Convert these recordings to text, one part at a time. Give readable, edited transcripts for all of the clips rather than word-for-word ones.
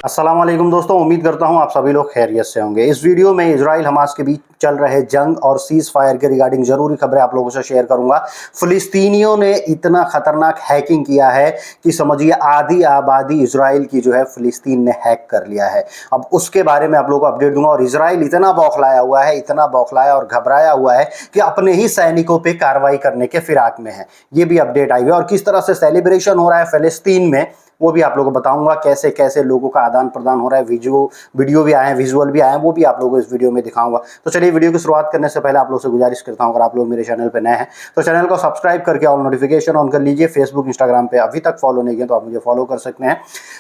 अस्सलाम वालेकुम दोस्तों, उम्मीद करता हूं आप सभी लोग खैरियत से होंगे। इस वीडियो में इजराइल हमास के बीच चल रहे जंग और सीज फायर के रिगार्डिंग जरूरी खबरें आप लोगों से शेयर करूंगा। फिलिस्तीनियों ने इतना खतरनाक हैकिंग किया है कि समझिए आधी आबादी इजराइल की जो है फिलिस्तीन ने हैक कर लिया है। अब उसके बारे में आप लोगों को अपडेट दूंगा। और इजराइल इतना बौखलाया हुआ है, इतना बौखलाया और घबराया हुआ है कि अपने ही सैनिकों पर कार्रवाई करने के फिराक में है। ये भी अपडेट आई है। और किस तरह से सेलिब्रेशन हो रहा है फिलिस्तीन में वो भी आप लोगों को बताऊंगा। कैसे कैसे लोगों का आदान प्रदान हो रहा है, वीडियो भी आए हैं, विजुअल भी आए हैं, वो भी आप लोगों को इस वीडियो में दिखाऊंगा। तो चलिए वीडियो की शुरुआत करने से पहले आप लोगों से गुजारिश करता हूं, अगर आप लोग मेरे चैनल पे नए हैं तो चैनल को सब्सक्राइब करके ऑल नोटिफिकेशन ऑन कर लीजिए। फेसबुक इंस्टाग्राम पे अभी तक फॉलो नहीं किया तो आप मुझे फॉलो कर सकते हैं।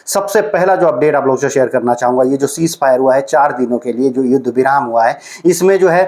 सबसे पहला जो अपडेट आप लोगों से शेयर करना चाहूंगा, ये जो सीज फायर हुआ है 4 दिनों के लिए, जो युद्ध विराम हुआ है, इसमें जो है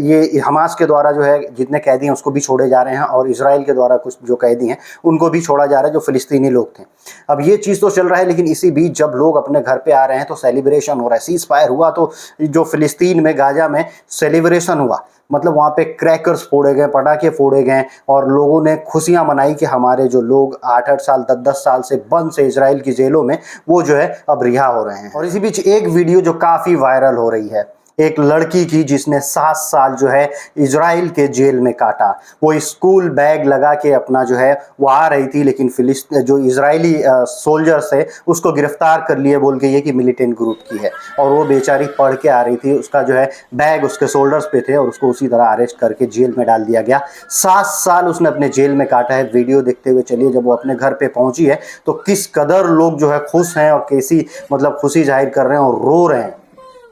ये हमास के द्वारा जो है जितने कैदी हैं उसको भी छोड़े जा रहे हैं और इसराइल के द्वारा कुछ जो कैदी हैं उनको भी छोड़ा जा रहा है, जो फिलिस्तीनी लोग थे। अब ये चीज़ तो चल रहा है, लेकिन इसी बीच जब लोग अपने घर पे आ रहे हैं तो सेलिब्रेशन हो रहा है। सीज फायर हुआ तो जो फिलिस्तीन में गाजा में सेलिब्रेशन हुआ, मतलब वहाँ पे क्रैकर्स फोड़े गए, पटाखे फोड़े गए और लोगों ने खुशियां मनाई कि हमारे जो लोग 8-8 साल 10-10 साल से बंद से इजराइल की जेलों में वो जो है अब रिहा हो रहे हैं। और इसी बीच एक वीडियो जो काफ़ी वायरल हो रही है, एक लड़की की जिसने 7 साल जो है इजराइल के जेल में काटा। वो स्कूल बैग लगा के अपना जो है वो आ रही थी, लेकिन जो इजरायली सोल्जर्स थे उसको गिरफ्तार कर लिए, बोल के ये कि मिलिटेंट ग्रुप की है। और वो बेचारी पढ़ के आ रही थी, उसका जो है बैग उसके शोल्डर्स पे थे और उसको उसी तरह अरेस्ट करके जेल में डाल दिया गया। 7 साल उसने अपने जेल में काटा है। वीडियो देखते हुए चलिए, जब वो अपने घर पे पहुंची है तो किस कदर लोग जो है खुश हैं और कैसी मतलब खुशी जाहिर कर रहे हैं और रो रहे हैं।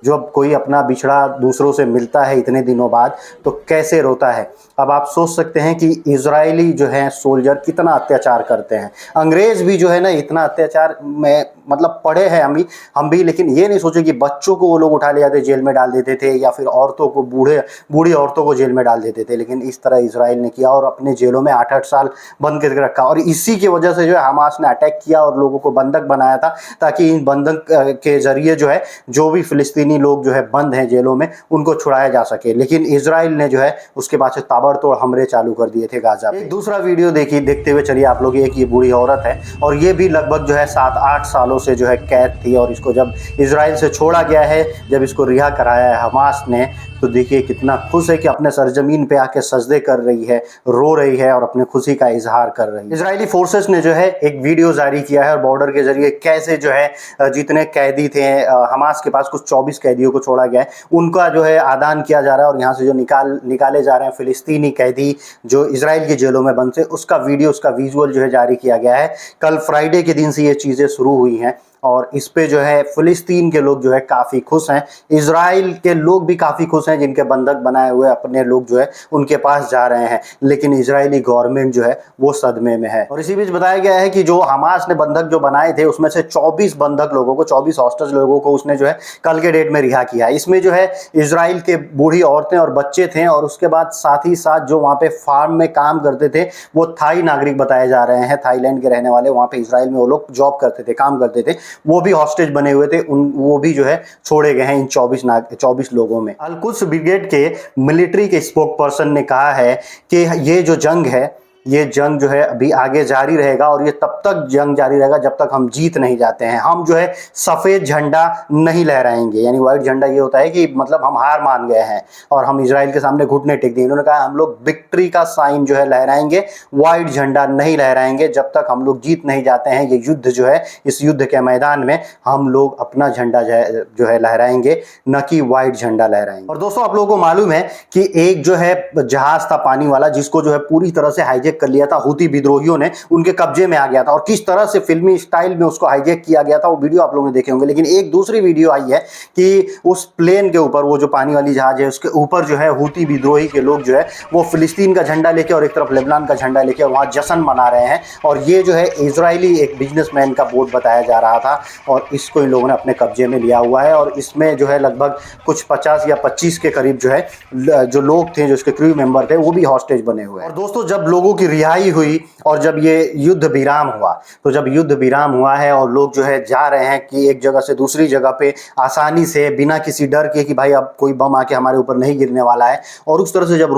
जब कोई अपना बिछड़ा दूसरों से मिलता है इतने दिनों बाद तो कैसे रोता है। अब आप सोच सकते हैं कि इजरायली जो है सोल्जर कितना अत्याचार करते हैं। अंग्रेज भी जो है ना इतना अत्याचार में मतलब पढ़े हैं हम भी, लेकिन ये नहीं सोचे कि बच्चों को वो लोग उठा ले जाते, जेल में डाल देते थे, या फिर औरतों को, बूढ़ी औरतों को जेल में डाल देते थे। लेकिन इस तरह इजराइल ने किया और अपने जेलों में 8-8 साल बंद करके रखा। और इसी की वजह से जो है हमास ने अटैक किया और लोगों को बंधक बनाया था, ताकि इन बंधक के जरिए जो है जो भी फिलिस्तीनी लोग जो है बंद हैं जेलों में उनको छुड़ाया जा सके। लेकिन इजराइल ने जो है उसके बाद से ताबड़तोड़ हमले चालू कर दिए थे गाजा पे। दूसरा वीडियो देखते हुए चलिए आप लोग। एक ये बूढ़ी औरत है और ये भी लगभग जो है 7-8 सालों से जो है कैद थी, और इसको जब इजराइल से छोड़ा गया है, जब इसको रिहा कराया है हमास ने, तो देखिए कितना खुश है कि अपने सरजमीन पे आके सजदे कर रही है, रो रही है और अपने खुशी का इजहार कर रही है। इजरायली फोर्सेस ने जो है एक वीडियो जारी किया है और बॉर्डर के जरिए कैसे जो है जितने कैदी थे हमास के पास, कुछ 24 कैदियों को छोड़ा गया है, उनका जो है आदान किया जा रहा है। और यहाँ से जो निकाले जा रहे हैं फिलिस्तीनी कैदी जो इजराइल की जेलों में बंद थे, उसका वीडियो, उसका विजुअल जो है जारी किया गया है। कल फ्राइडे के दिन से ये चीज़ें शुरू हुई हैं और इस पे जो है फिलिस्तीन के लोग जो है काफ़ी खुश हैं। इजराइल के लोग भी काफ़ी खुश हैं, जिनके बंधक बनाए हुए अपने लोग जो है उनके पास जा रहे हैं। लेकिन इजरायली गवर्नमेंट जो है वो सदमे में है। और इसी बीच बताया गया है कि जो हमास ने बंधक जो बनाए थे उसमें से 24 बंधक लोगों को, 24 हॉस्टेज लोगों को उसने जो है कल के डेट में रिहा किया है। इसमें जो है इजराइल के बूढ़ी औरतें और बच्चे थे, और उसके बाद साथ ही साथ जो वहाँ पे फार्म में काम करते थे वो थाई नागरिक बताए जा रहे हैं, थाईलैंड के रहने वाले। वहाँ पे इजराइल में वो लोग जॉब करते थे, काम करते थे, वो भी हॉस्टेज बने हुए थे। वो भी जो है छोड़े गए हैं इन 24 लोगों में। अल कुद्स ब्रिगेड के मिलिट्री के स्पोक पर्सन ने कहा है कि ये जो जंग है, ये जंग जो है अभी आगे जारी रहेगा और ये तब तक जंग जारी रहेगा जब तक हम जीत नहीं जाते हैं। हम जो है सफ़ेद झंडा नहीं लहराएंगे, यानी व्हाइट झंडा ये होता है कि मतलब हम हार मान गए हैं और हम इजराइल के सामने घुटने टेक देंगे। उन्होंने कहा हम लोग विक्ट्री का साइन जो है लहराएंगे, व्हाइट झंडा नहीं लहराएंगे जब तक हम लोग जीत नहीं जाते हैं। ये युद्ध जो है, इस युद्ध के मैदान में हम लोग अपना झंडा जो है लहराएंगे, न कि व्हाइट झंडा लहराएंगे। और दोस्तों आप लोगों को मालूम है कि एक जो है जहाज था पानी वाला, जिसको जो है पूरी तरह से हाईजेक कर लिया था हुती विद्रोहियों ने, उनके कब्जे में आ गया था और किस तरह से फिल्मी स्टाइल में उसको हाईजैक किया गया था वो वीडियो आप लोगों ने देखे होंगे। लेकिन एक दूसरी वीडियो आई है कि उस प्लेन के ऊपर, वो जो पानी वाली जहाज है उसके ऊपर जो है हुती विद्रोही के लोग जो है वो फिलिस्तीन का झंडा लेके और एक तरफ लेबनान का झंडा लेके वहाँ जश्न मना रहे हैं। और ये जो है इजरायली एक बिजनेसमैन का बोट बताया जा रहा था और इसको इन लोगों ने अपने कब्जे में लिया हुआ है। और इसमें जो है लगभग कुछ 50 या 25 के करीब जो है जो लोग थे, जो इसके क्रू मेंबर थे, वो भी हॉस्टेज बने हुए हैं। और दोस्तों जब लोगों की की रिहाई हुई और जब ये युद्ध विराम हुआ, तो जब युद्ध विराम हुआ है और लोग जो है जा रहे हैं कि एक जगह से दूसरी जगह पे आसानी से बिना किसी डर के कि भाई अब कोई बम आके हमारे ऊपर नहीं गिरने वाला है, और उस तरह से जब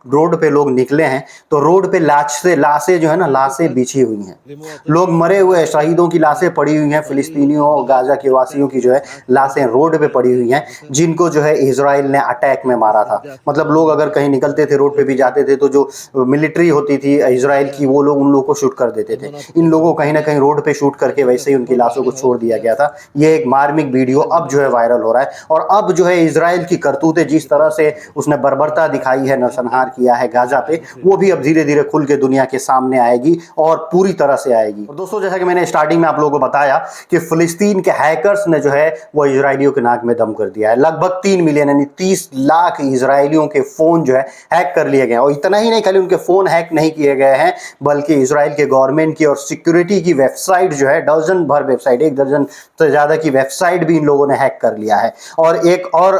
रोड पे लोग निकले हैं तो रोड पे लाशें जो है ना, लाशें बिछी हुई हैं, लोग मरे हुए शहीदों की लाशें पड़ी हुई हैं, फिलिस्तीनियों और गाजा के वासियों की जो है लाशें रोड पे पड़ी हुई हैं, जिनको जो है इजराइल ने अटैक में मारा था। मतलब लोग अगर कहीं निकलते थे, रोड पे भी जाते थे, तो जो मिलिट्री होती थी इजराइल की, वो लोग उन लोगों को शूट कर देते थे। इन लोगों को कहीं ना कहीं रोड पे शूट करके वैसे ही उनकी लाशों को छोड़ दिया गया था। ये एक मार्मिक वीडियो अब जो है वायरल हो रहा है, और अब जो है इजराइल की करतूतें, जिस तरह से उसने बर्बरता दिखाई है, नरसंहार किया है गाजा पे, वो भी अब धीरे धीरे खुल के दुनिया के सामने आएगी और पूरी तरह से आएगी। और दोस्तों, जैसा कि मैंने स्टार्टिंग में आप लोगों को बताया कि फिलिस्तीन के हैकर्स ने जो है वो इजरायलियों के नाक में दम कर दिया है। लगभग 3 मिलियन यानी 30 लाख इजरायलियों के फोन जो है हैक कर लिए गए हैं। और इतना ही नहीं, खाली उनके फोन हैक नहीं किए गए हैं, बल्कि इजराइल के गवर्नमेंट की और सिक्योरिटी की वेबसाइट जो है, डजन भर वेबसाइट, 1 दर्जन से ज्यादा की वेबसाइट भी इन लोगों ने हैक कर लिया है। और एक और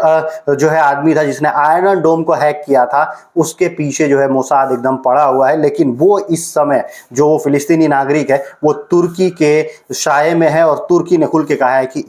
जो है आदमी था जिसने आयरन डोम को हैक किया था, उसके पीछे जो है मोसाद एकदम पड़ा हुआ है। लेकिन वो इस समय जो वो फिलिस्तीनी नागरिक है, वो तुर्की के शाये में है, और तुर्की ने खुल के कहा है कि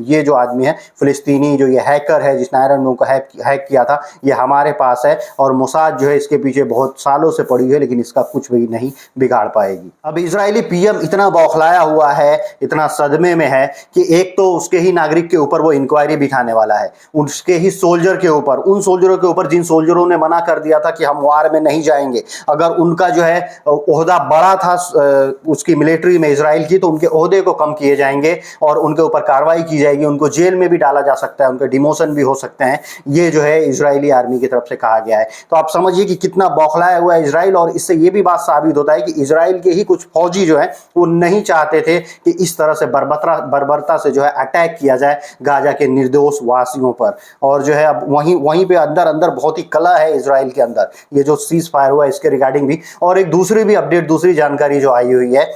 ये जो आदमी है फिलिस्तीनी, जो ये हैकर है जिसने आयरन डोम को हैक किया था, ये हमारे पास है, और मोसाद जो है इसके पीछे बहुत सालों से पड़ी है, लेकिन इसका कुछ भी नहीं बिगाड़ पाएगी। अब इजरायली पीएम इतना बौखलाया हुआ है, इतना सदमे में है कि एक तो उसके ही नागरिक के ऊपर वो इंक्वायरी बिठाने वाला है, उसके ही सोल्जर के ऊपर, उन सोल्जरों के ऊपर जिन सोल्जरों ने मना कर दिया था कि हम वार में नहीं जाएंगे। अगर उनका जो है ओहदा बड़ा था उसकी मिलिट्री में इजराइल की, तो उनके ओहदे को कम किए जाएंगे और उनके ऊपर कार्रवाई की जाएगी, उनको जेल में भी डाला जा सकता है, उनके डिमोशन भी हो सकते हैं। ये जो है इजरायली आर्मी की तरफ से कहा गया है। तो आप समझिए कि कितना बौखलाया हुआ है इजराइल, और इससे ये भी बात साबित होता है कि इजराइल के ही कुछ फौजी जो है वो नहीं चाहते थे कि इस तरह से बर्बरता से जो है अटैक किया जाए गाजा के निर्दोष वासियों पर। और जो है अब वहीं पे अंदर अंदर बहुत ही कला है इजराइल के अंदर, ये जो सीज फायर हुआ इसके रिगार्डिंग भी। और एक दूसरी भी अपडेट, दूसरी जानकारी जो आई हुई है,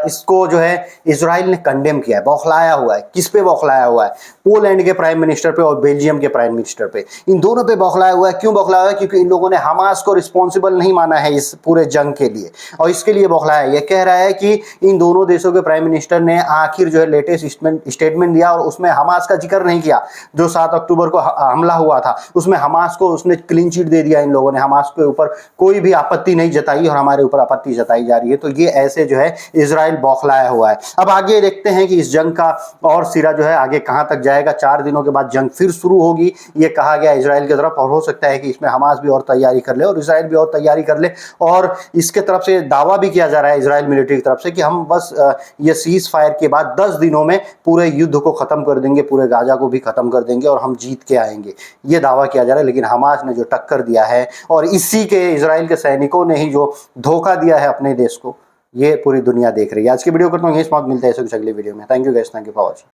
इसको जो है इजराइल ने कंडेम किया है, बौखलाया हुआ है। किस पे बौखलाया हुआ है? पोलैंड के प्राइम मिनिस्टर पे और बेल्जियम के प्राइम मिनिस्टर पे, इन दोनों पे बौखलाया हुआ है। क्यों बौखलाया हुआ है? क्योंकि इन लोगों ने हमास को रिस्पॉन्सिबल नहीं माना है इस पूरे जंग के लिए, और इसके लिए बौखलाया है। ये कह रहा है कि इन दोनों देशों के प्राइम मिनिस्टर ने आखिर जो है लेटेस्ट स्टेटमेंट दिया और उसमें हमास का जिक्र नहीं किया। जो 7 अक्टूबर को हमला हुआ था उसमें हमास को उसने क्लीन चिट दे दिया। इन लोगों ने हमास के ऊपर कोई भी आपत्ति नहीं जताई, और हमारे ऊपर आपत्ति जताई जा रही है। तो ये ऐसे जो है इजराइल बौखलाया हुआ है। अब आगे देखते हैं कि इस जंग का और सिरा जो है आगे कहां तक जाएगा। 4 दिनों के बाद जंग फिर शुरू होगी, ये कहा गया इजराइल की तरफ, और हो सकता है कि इसमें हमास भी और तैयारी कर ले और इजराइल भी और तैयारी कर ले। और इसके तरफ से दावा भी किया जा रहा है इजराइल मिलिट्री की तरफ से कि हम बस ये सीज फायर के बाद 10 दिनों में पूरे युद्ध को खत्म कर देंगे, पूरे गाजा को भी खत्म कर देंगे और हम जीत के आएंगे, ये दावा किया जा रहा है। लेकिन हमास ने जो टक्कर दिया है, और इसी के इजराइल के सैनिकों ने ही जो धोखा दिया है अपने देश को, ये पूरी दुनिया देख रही है। आज की वीडियो करता हूँ यही समाप्त, मिलता है ऐसे कुछ अगली वीडियो में। Thank you guys, thank you for watching.